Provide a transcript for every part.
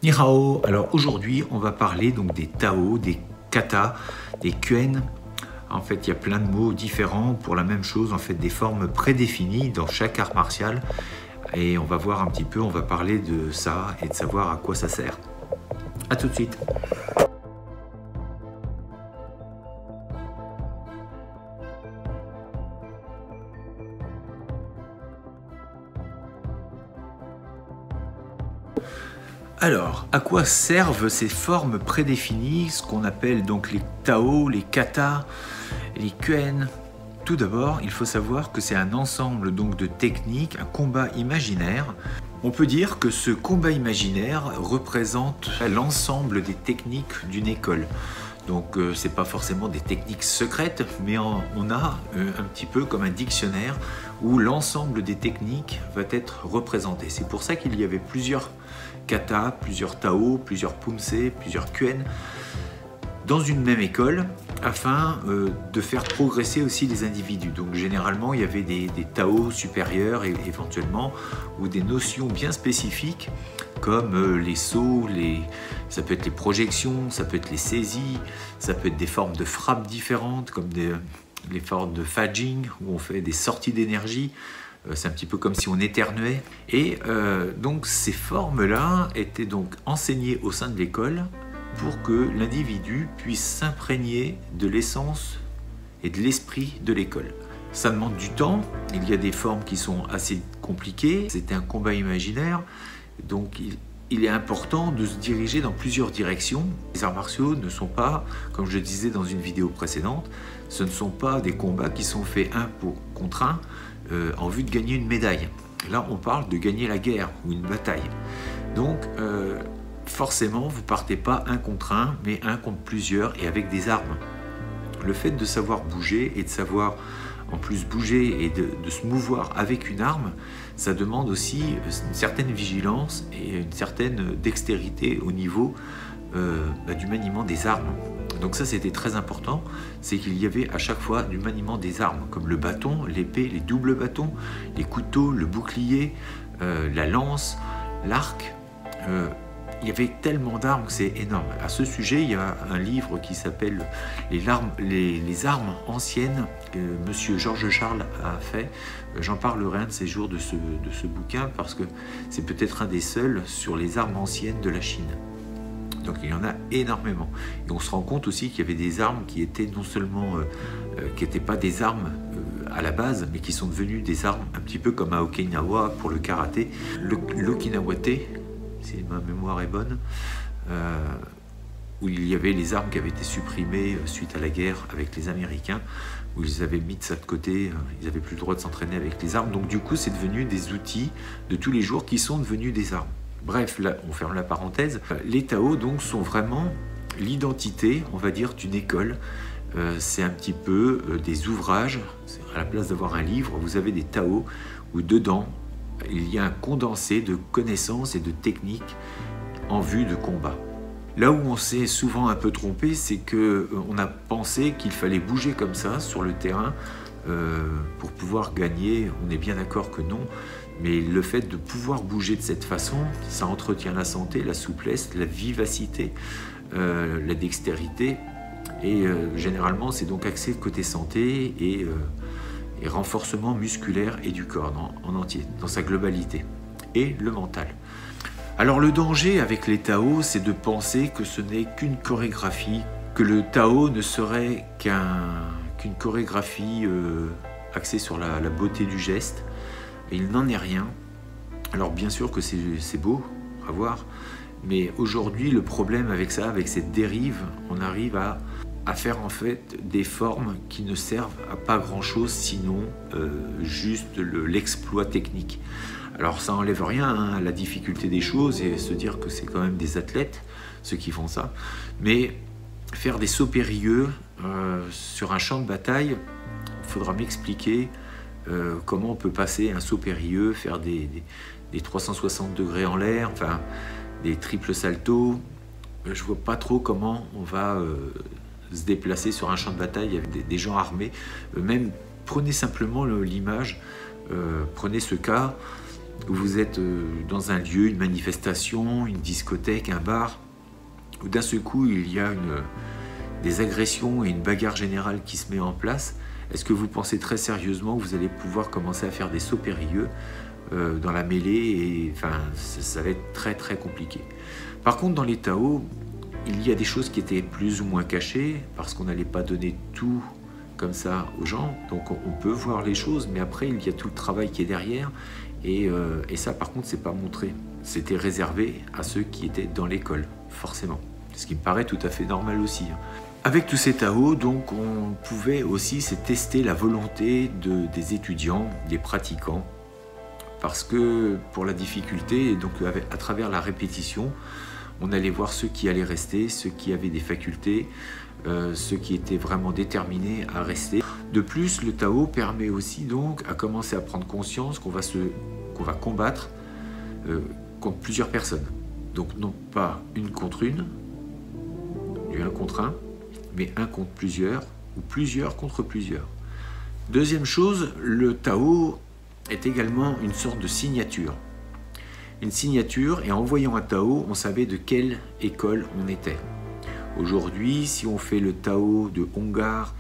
Ni hao. Alors aujourd'hui, on va parler donc des Tao, des Kata, des Quen. En fait, il y a plein de mots différents pour la même chose, en fait, des formes prédéfinies dans chaque art martial. Et on va voir un petit peu, on va parler de ça et de savoir à quoi ça sert. À tout de suite. Alors, à quoi servent ces formes prédéfinies, ce qu'on appelle donc les Tao, les Kata, les Quen? Tout d'abord, il faut savoir que c'est un ensemble donc de techniques, un combat imaginaire. On peut dire que ce combat imaginaire représente l'ensemble des techniques d'une école. Donc c'est pas forcément des techniques secrètes, mais on a un petit peu comme un dictionnaire où l'ensemble des techniques va être représenté. C'est pour ça qu'il y avait plusieurs kata, plusieurs tao, plusieurs pumse, plusieurs quen dans une même école afin de faire progresser aussi les individus. Donc généralement il y avait des tao supérieurs éventuellement ou des notions bien spécifiques comme les sauts, ça peut être les projections, ça peut être les saisies, ça peut être des formes de frappe différentes comme les formes de fadjing où on fait des sorties d'énergie. C'est un petit peu comme si on éternuait. Et donc ces formes-là étaient donc enseignées au sein de l'école pour que l'individu puisse s'imprégner de l'essence et de l'esprit de l'école. Ça demande du temps, il y a des formes qui sont assez compliquées, c'était un combat imaginaire, donc il est important de se diriger dans plusieurs directions. Les arts martiaux ne sont pas, comme je le disais dans une vidéo précédente, ce ne sont pas des combats qui sont faits un contre un en vue de gagner une médaille. Là on parle de gagner la guerre ou une bataille. Donc forcément, vous partez pas un contre un, mais un contre plusieurs et avec des armes. Le fait de savoir bouger et de savoir en plus bouger et de se mouvoir avec une arme, ça demande aussi une certaine vigilance et une certaine dextérité au niveau du maniement des armes. Donc ça c'était très important, c'est qu'il y avait à chaque fois du maniement des armes, comme le bâton, l'épée, les doubles bâtons, les couteaux, le bouclier, la lance, l'arc. Il y avait tellement d'armes que c'est énorme. À ce sujet, il y a un livre qui s'appelle les armes anciennes que Monsieur Georges Charles a fait. J'en parlerai un de ces jours de ce bouquin parce que c'est peut-être un des seuls sur les armes anciennes de la Chine. Donc il y en a énormément. Et on se rend compte aussi qu'il y avait des armes qui étaient non seulement qui n'étaient pas des armes à la base, mais qui sont devenues des armes un petit peu comme à Okinawa pour le karaté. L'Okinawate, si ma mémoire est bonne, où il y avait les armes qui avaient été supprimées suite à la guerre avec les Américains, où ils avaient mis ça de côté, ils n'avaient plus le droit de s'entraîner avec les armes. Donc du coup, c'est devenu des outils de tous les jours qui sont devenus des armes. Bref, là, on ferme la parenthèse. Les Tao donc sont vraiment l'identité, on va dire, d'une école. C'est un petit peu des ouvrages. À la place d'avoir un livre, vous avez des Tao où dedans, il y a un condensé de connaissances et de techniques en vue de combat. Là où on s'est souvent un peu trompé, c'est qu'on a pensé qu'il fallait bouger comme ça sur le terrain pour pouvoir gagner. On est bien d'accord que non, mais le fait de pouvoir bouger de cette façon, ça entretient la santé, la souplesse, la vivacité, la dextérité, et généralement c'est donc axé côté santé et renforcement musculaire et du corps en entier, dans sa globalité, et le mental. Alors le danger avec les Tao, c'est de penser que ce n'est qu'une chorégraphie, que le Tao ne serait qu'une chorégraphie axée sur la beauté du geste, et il n'en est rien. Alors bien sûr que c'est beau à voir, mais aujourd'hui le problème avec ça, avec cette dérive, on arrive à faire en fait des formes qui ne servent à pas grand chose sinon juste l'exploit technique. Alors ça n'enlève rien à la difficulté des choses et se dire que c'est quand même des athlètes ceux qui font ça, mais faire des sauts périlleux sur un champ de bataille, il faudra m'expliquer comment on peut passer un saut périlleux, faire des 360 degrés en l'air, enfin des triples saltos. Je vois pas trop comment on va se déplacer sur un champ de bataille avec des gens armés. Même prenez simplement l'image, prenez ce cas, vous êtes dans un lieu, une manifestation, une discothèque, un bar, où d'un seul coup il y a des agressions et une bagarre générale qui se met en place, est-ce que vous pensez très sérieusement que vous allez pouvoir commencer à faire des sauts périlleux dans la mêlée et enfin, ça va être très très compliqué. Par contre, dans les Tao, il y a des choses qui étaient plus ou moins cachées parce qu'on n'allait pas donner tout comme ça aux gens, donc on peut voir les choses, mais après il y a tout le travail qui est derrière et ça par contre c'est pas montré, c'était réservé à ceux qui étaient dans l'école, forcément, ce qui me paraît tout à fait normal aussi. Avec tous ces Tao, donc on pouvait aussi tester la volonté des étudiants, des pratiquants, parce que pour la difficulté, et donc à travers la répétition, on allait voir ceux qui allaient rester, ceux qui avaient des facultés, ceux qui étaient vraiment déterminés à rester. De plus, le Tao permet aussi donc à commencer à prendre conscience qu'on va combattre contre plusieurs personnes. Donc non pas une contre une, du un contre un, mais un contre plusieurs, ou plusieurs contre plusieurs. Deuxième chose, le Tao est également une sorte de signature. Une signature, et en voyant un Tao, on savait de quelle école on était. Aujourd'hui, si on fait le Tao de Hongar,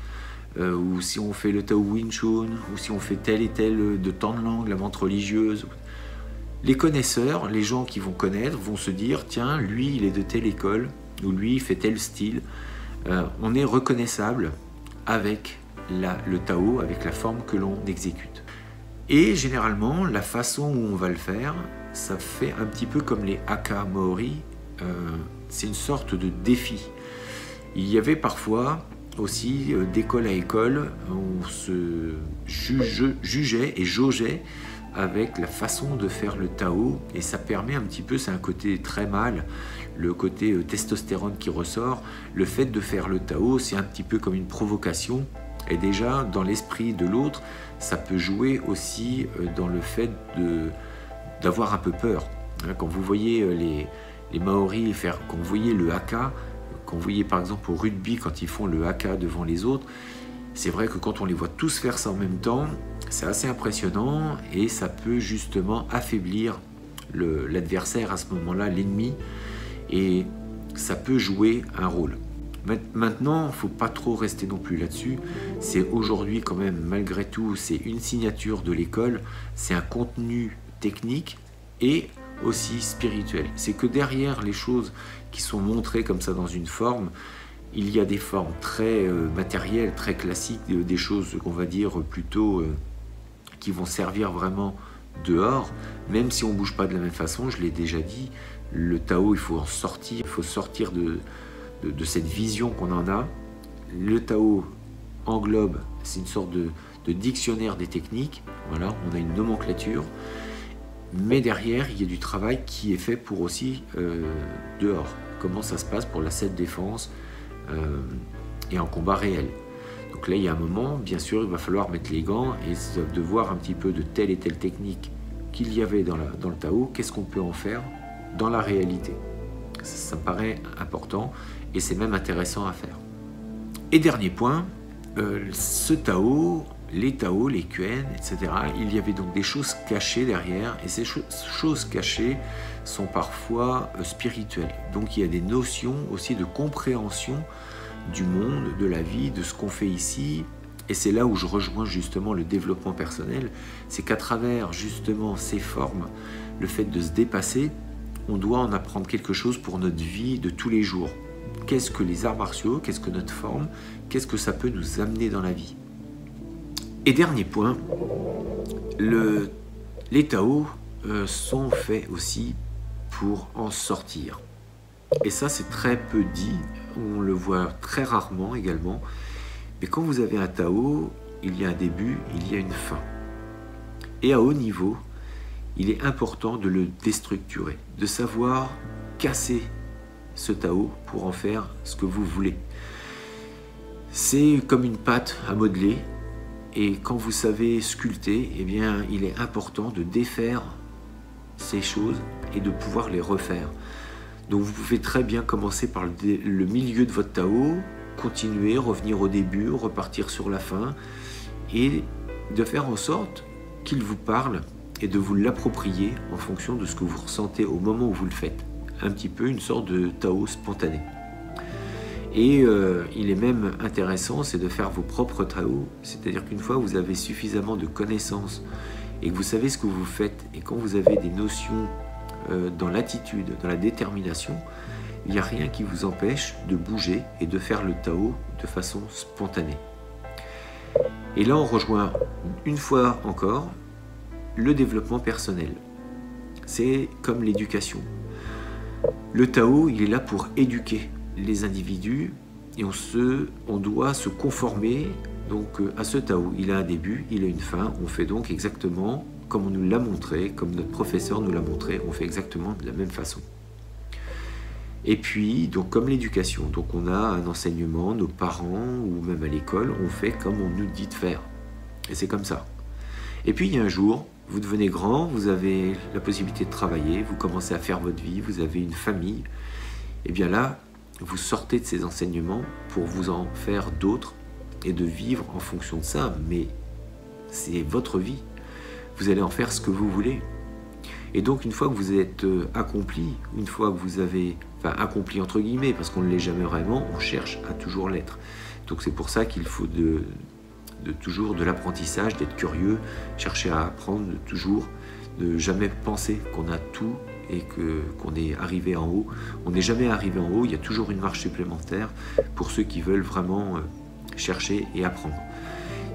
ou si on fait le Tao Wing Chun, ou si on fait tel et tel de Tanlang, la menthe religieuse, les connaisseurs, les gens qui vont connaître, vont se dire, tiens, lui, il est de telle école, ou lui, il fait tel style. On est reconnaissable avec le Tao, avec la forme que l'on exécute. Et généralement, la façon où on va le faire, ça fait un petit peu comme les haka maori, c'est une sorte de défi. Il y avait parfois aussi, d'école à école, on se jugeait et jaugeait avec la façon de faire le Tao, et ça permet un petit peu, c'est un côté très mâle, le côté testostérone qui ressort. Le fait de faire le Tao, c'est un petit peu comme une provocation, et déjà dans l'esprit de l'autre, ça peut jouer aussi dans le fait d'avoir un peu peur. Quand vous voyez les Maoris faire, quand vous voyez le haka, quand vous voyez par exemple au rugby quand ils font le haka devant les autres, c'est vrai que quand on les voit tous faire ça en même temps, c'est assez impressionnant et ça peut justement affaiblir l'adversaire à ce moment-là, l'ennemi, et ça peut jouer un rôle. Maintenant, il ne faut pas trop rester non plus là-dessus. C'est aujourd'hui quand même, malgré tout, c'est une signature de l'école, c'est un contenu technique et aussi spirituel. C'est que derrière les choses qui sont montrées comme ça dans une forme, il y a des formes très matérielles, très classiques, des choses qu'on va dire plutôt qui vont servir vraiment dehors, même si on ne bouge pas de la même façon. Je l'ai déjà dit, le Tao, il faut en sortir, il faut sortir de cette vision qu'on en a. Le Tao englobe, c'est une sorte de dictionnaire des techniques, voilà, on a une nomenclature, mais derrière il y a du travail qui est fait pour aussi dehors, comment ça se passe pour la self-défense et en combat réel. Donc là il y a un moment, bien sûr il va falloir mettre les gants et de voir un petit peu de telle et telle technique qu'il y avait dans le Tao, qu'est-ce qu'on peut en faire dans la réalité. Ça me paraît important et c'est même intéressant à faire. Et dernier point, ce Tao, les Tao, les Quen, etc., il y avait donc des choses cachées derrière, et ces choses cachées sont parfois spirituelles. Donc il y a des notions aussi de compréhension du monde, de la vie, de ce qu'on fait ici, et c'est là où je rejoins justement le développement personnel, c'est qu'à travers justement ces formes, le fait de se dépasser, on doit en apprendre quelque chose pour notre vie de tous les jours. Qu'est-ce que les arts martiaux, qu'est-ce que notre forme, qu'est-ce que ça peut nous amener dans la vie. Et dernier point, les Tao sont faits aussi pour en sortir. Et ça c'est très peu dit, on le voit très rarement également, mais quand vous avez un Tao, il y a un début, il y a une fin. Et à haut niveau, il est important de le déstructurer, de savoir casser ce Tao pour en faire ce que vous voulez. C'est comme une pâte à modeler, et quand vous savez sculpter, eh bien, il est important de défaire ces choses et de pouvoir les refaire. Donc vous pouvez très bien commencer par le milieu de votre Tao, continuer, revenir au début, repartir sur la fin, et de faire en sorte qu'il vous parle et de vous l'approprier en fonction de ce que vous ressentez au moment où vous le faites. Un petit peu une sorte de Tao spontané. Et il est même intéressant, c'est de faire vos propres Tao, c'est-à-dire qu'une fois que vous avez suffisamment de connaissances et que vous savez ce que vous faites, et quand vous avez des notions dans l'attitude, dans la détermination, il n'y a rien qui vous empêche de bouger et de faire le Tao de façon spontanée. Et là, on rejoint une fois encore le développement personnel. C'est comme l'éducation. Le Tao, il est là pour éduquer les individus et on doit se conformer donc à ce Tao. Il a un début, il a une fin. On fait donc exactement comme on nous l'a montré, comme notre professeur nous l'a montré. On fait exactement de la même façon. Et puis, donc comme l'éducation, donc on a un enseignement, nos parents ou même à l'école, on fait comme on nous dit de faire. Et c'est comme ça. Et puis il y a un jour, vous devenez grand, vous avez la possibilité de travailler, vous commencez à faire votre vie, vous avez une famille. Et bien là, vous sortez de ces enseignements pour vous en faire d'autres et de vivre en fonction de ça. Mais c'est votre vie. Vous allez en faire ce que vous voulez. Et donc une fois que vous êtes accompli, une fois que vous avez, enfin accompli entre guillemets, parce qu'on ne l'est jamais vraiment, on cherche à toujours l'être. Donc c'est pour ça qu'il faut toujours de l'apprentissage, d'être curieux, chercher à apprendre, de jamais penser qu'on a tout et qu'on est arrivé en haut. On n'est jamais arrivé en haut, il y a toujours une marche supplémentaire pour ceux qui veulent vraiment chercher et apprendre.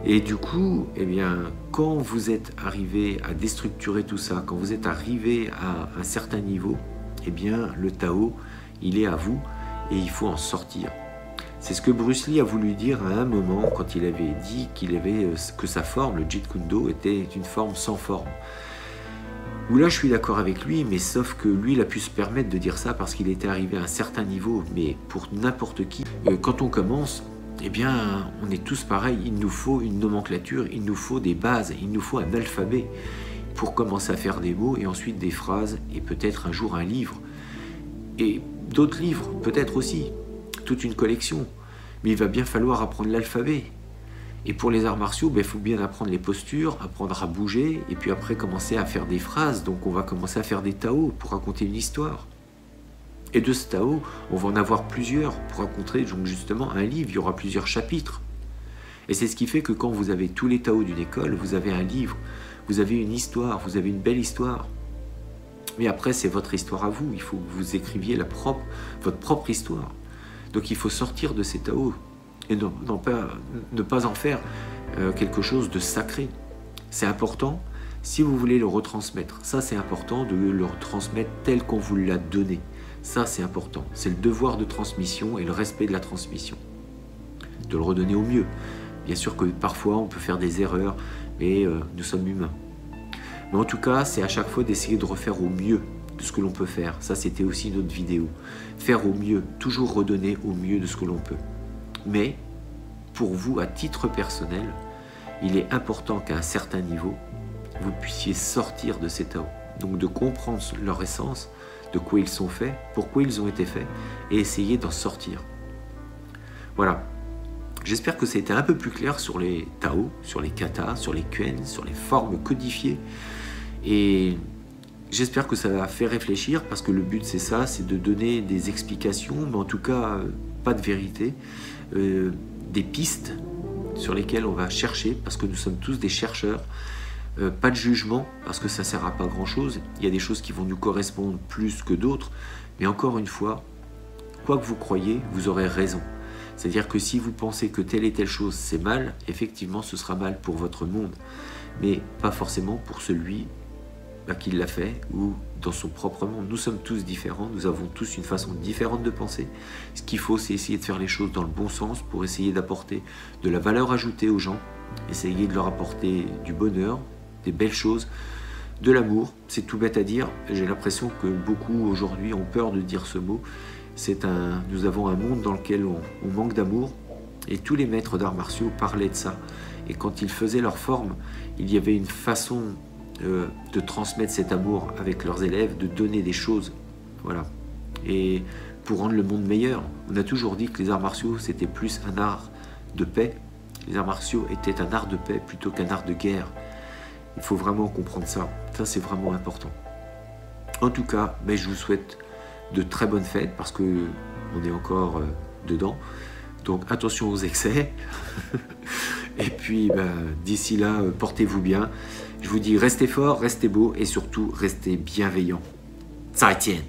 Et du coup, eh bien, quand vous êtes arrivé à déstructurer tout ça, quand vous êtes arrivé à un certain niveau, eh bien, le Tao, il est à vous et il faut en sortir. C'est ce que Bruce Lee a voulu dire à un moment quand il avait dit que sa forme, le Jeet Kune Do, était une forme sans forme. Où là, je suis d'accord avec lui, mais sauf que lui, il a pu se permettre de dire ça parce qu'il était arrivé à un certain niveau. Mais pour n'importe qui, quand on commence, eh bien, on est tous pareils. Il nous faut une nomenclature, il nous faut des bases, il nous faut un alphabet pour commencer à faire des mots et ensuite des phrases et peut-être un jour un livre. Et d'autres livres, peut-être aussi, toute une collection. Mais il va bien falloir apprendre l'alphabet. Et pour les arts martiaux, il faut bien apprendre les postures, apprendre à bouger, et puis après commencer à faire des phrases. Donc on va commencer à faire des Tao pour raconter une histoire. Et de ce Tao, on va en avoir plusieurs pour raconter donc justement un livre, il y aura plusieurs chapitres. Et c'est ce qui fait que quand vous avez tous les Tao d'une école, vous avez un livre, vous avez une histoire, vous avez une belle histoire. Mais après, c'est votre histoire à vous, il faut que vous écriviez votre propre histoire. Donc il faut sortir de ces Tao et ne pas en faire quelque chose de sacré. C'est important, si vous voulez le retransmettre, ça c'est important de le retransmettre tel qu'on vous l'a donné. Ça c'est important, c'est le devoir de transmission et le respect de la transmission. De le redonner au mieux. Bien sûr que parfois on peut faire des erreurs, mais nous sommes humains. Mais en tout cas, c'est à chaque fois d'essayer de refaire au mieux de ce que l'on peut faire. Ça c'était aussi notre vidéo. Faire au mieux, toujours redonner au mieux de ce que l'on peut. Mais, pour vous, à titre personnel, il est important qu'à un certain niveau, vous puissiez sortir de ces Tao. Donc de comprendre leur essence, de quoi ils sont faits, pourquoi ils ont été faits, et essayer d'en sortir. Voilà. J'espère que ça a été un peu plus clair sur les Tao, sur les katas, sur les Kuen, sur les formes codifiées. Et j'espère que ça va faire réfléchir, parce que le but c'est ça, c'est de donner des explications, mais en tout cas, pas de vérité. Des pistes sur lesquelles on va chercher, parce que nous sommes tous des chercheurs, pas de jugement, parce que ça ne sert à pas grand chose, il y a des choses qui vont nous correspondre plus que d'autres, mais encore une fois, quoi que vous croyez, vous aurez raison. C'est-à-dire que si vous pensez que telle et telle chose c'est mal, effectivement ce sera mal pour votre monde, mais pas forcément pour celui qui l'a fait ou dans son propre monde. Nous sommes tous différents, nous avons tous une façon différente de penser. Ce qu'il faut, c'est essayer de faire les choses dans le bon sens pour essayer d'apporter de la valeur ajoutée aux gens, essayer de leur apporter du bonheur, des belles choses, de l'amour. C'est tout bête à dire, j'ai l'impression que beaucoup aujourd'hui ont peur de dire ce mot. Nous avons un monde dans lequel on manque d'amour, et tous les maîtres d'arts martiaux parlaient de ça. Et quand ils faisaient leur forme, il y avait une façon de transmettre cet amour avec leurs élèves, de donner des choses, voilà. Et pour rendre le monde meilleur, on a toujours dit que les arts martiaux c'était plus un art de paix. Les arts martiaux étaient un art de paix plutôt qu'un art de guerre. Il faut vraiment comprendre ça. Ça, c'est vraiment important. En tout cas, ben, je vous souhaite de très bonnes fêtes parce que on est encore dedans. Donc attention aux excès. Et puis ben, d'ici là, portez-vous bien. Je vous dis restez fort, restez beau et surtout restez bienveillants. Ça Étienne.